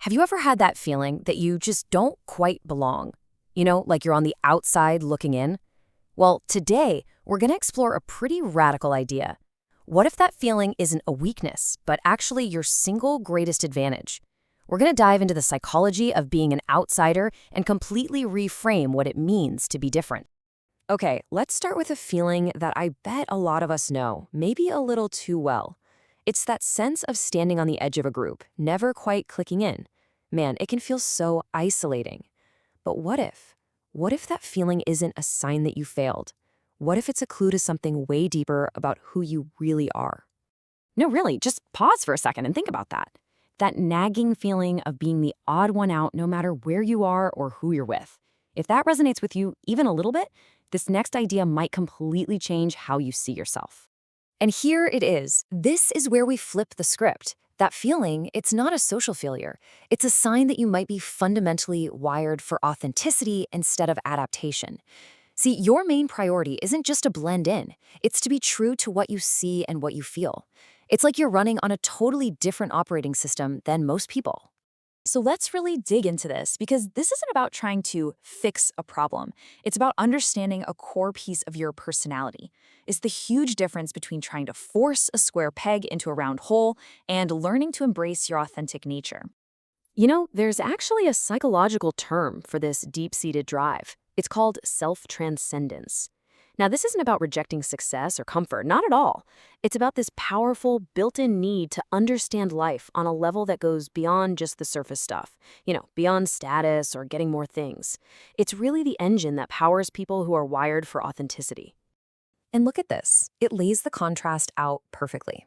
Have you ever had that feeling that you just don't quite belong? Like you're on the outside looking in? Well, today, we're going to explore a pretty radical idea. What if that feeling isn't a weakness, but actually your single greatest advantage? We're going to dive into the psychology of being an outsider and completely reframe what it means to be different. Okay, let's start with a feeling that I bet a lot of us know, maybe a little too well. It's that sense of standing on the edge of a group, never quite clicking in. Man, it can feel so isolating. But what if? What if that feeling isn't a sign that you failed? What if it's a clue to something way deeper about who you really are? No, really, just pause for a second and think about that. That nagging feeling of being the odd one out no matter where you are or who you're with. If that resonates with you even a little bit, this next idea might completely change how you see yourself. And here it is. This is where we flip the script. That feeling, it's not a social failure. It's a sign that you might be fundamentally wired for authenticity instead of adaptation. See, your main priority isn't just to blend in. It's to be true to what you see and what you feel. It's like you're running on a totally different operating system than most people. So let's really dig into this, because this isn't about trying to fix a problem. It's about understanding a core piece of your personality. It's the huge difference between trying to force a square peg into a round hole and learning to embrace your authentic nature. There's actually a psychological term for this deep-seated drive. It's called self-transcendence. Now, this isn't about rejecting success or comfort, not at all. It's about this powerful, built-in need to understand life on a level that goes beyond just the surface stuff, beyond status or getting more things. It's really the engine that powers people who are wired for authenticity. And look at this. It lays the contrast out perfectly.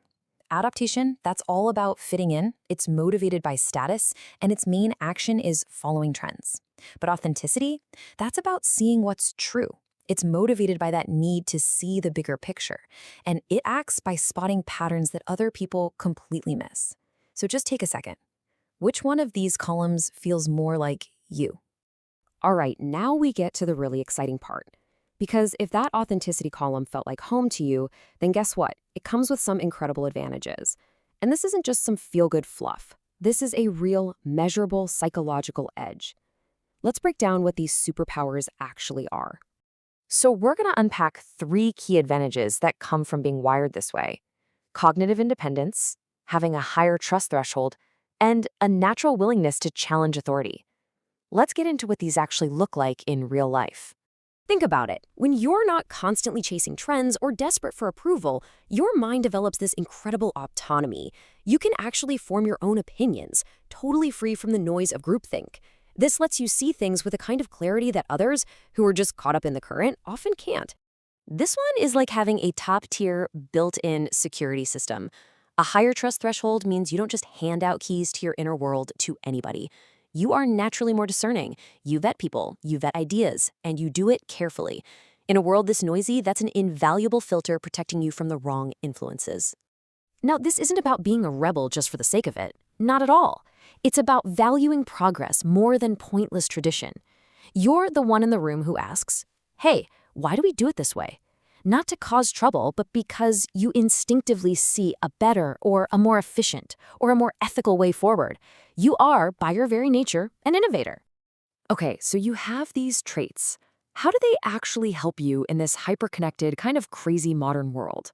Adaptation, that's all about fitting in, it's motivated by status, and its main action is following trends. But authenticity, that's about seeing what's true. It's motivated by that need to see the bigger picture, and it acts by spotting patterns that other people completely miss. So just take a second. Which one of these columns feels more like you? All right, now we get to the really exciting part. Because if that authenticity column felt like home to you, then guess what? It comes with some incredible advantages. And this isn't just some feel-good fluff. This is a real, measurable psychological edge. Let's break down what these superpowers actually are. So we're going to unpack 3 key advantages that come from being wired this way: cognitive independence, having a higher trust threshold, and a natural willingness to challenge authority. Let's get into what these actually look like in real life. Think about it. When you're not constantly chasing trends or desperate for approval, your mind develops this incredible autonomy. You can actually form your own opinions, totally free from the noise of groupthink. This lets you see things with a kind of clarity that others, who are just caught up in the current, often can't. This one is like having a top-tier, built-in security system. A higher trust threshold means you don't just hand out keys to your inner world to anybody. You are naturally more discerning. You vet people, you vet ideas, and you do it carefully. In a world this noisy, that's an invaluable filter protecting you from the wrong influences. Now, this isn't about being a rebel just for the sake of it. Not at all. It's about valuing progress more than pointless tradition. You're the one in the room who asks, hey, why do we do it this way? Not to cause trouble, but because you instinctively see a better or a more efficient or a more ethical way forward. You are, by your very nature, an innovator. Okay, so you have these traits. How do they actually help you in this hyper-connected, kind of crazy modern world?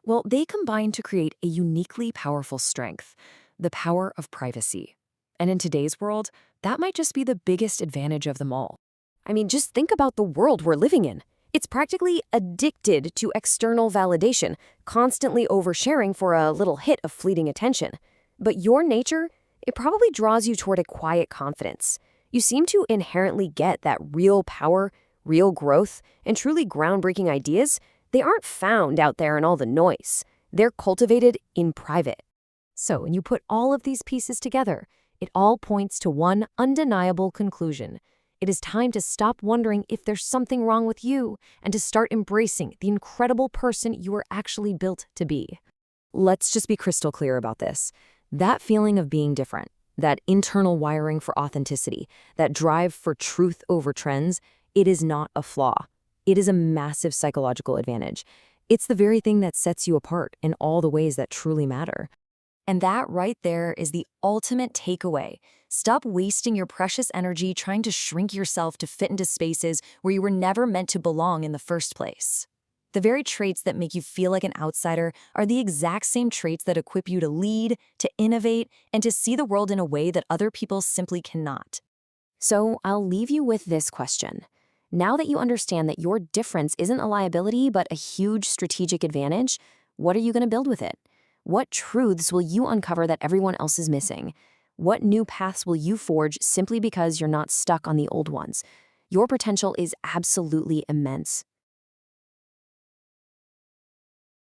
Well, they combine to create a uniquely powerful strength: the power of privacy. And in today's world, that might just be the biggest advantage of them all. I mean, just think about the world we're living in. It's practically addicted to external validation, constantly oversharing for a little hit of fleeting attention. But your nature, it probably draws you toward a quiet confidence. You seem to inherently get that real power, real growth, and truly groundbreaking ideas. They aren't found out there in all the noise. They're cultivated in private. So when you put all of these pieces together, it all points to one undeniable conclusion. It is time to stop wondering if there's something wrong with you and to start embracing the incredible person you are actually built to be. Let's just be crystal clear about this. That feeling of being different, that internal wiring for authenticity, that drive for truth over trends, it is not a flaw. It is a massive psychological advantage. It's the very thing that sets you apart in all the ways that truly matter. And that right there is the ultimate takeaway. Stop wasting your precious energy trying to shrink yourself to fit into spaces where you were never meant to belong in the first place. The very traits that make you feel like an outsider are the exact same traits that equip you to lead, to innovate, and to see the world in a way that other people simply cannot. So I'll leave you with this question. Now that you understand that your difference isn't a liability but a huge strategic advantage, what are you going to build with it? What truths will you uncover that everyone else is missing? What new paths will you forge simply because you're not stuck on the old ones? Your potential is absolutely immense.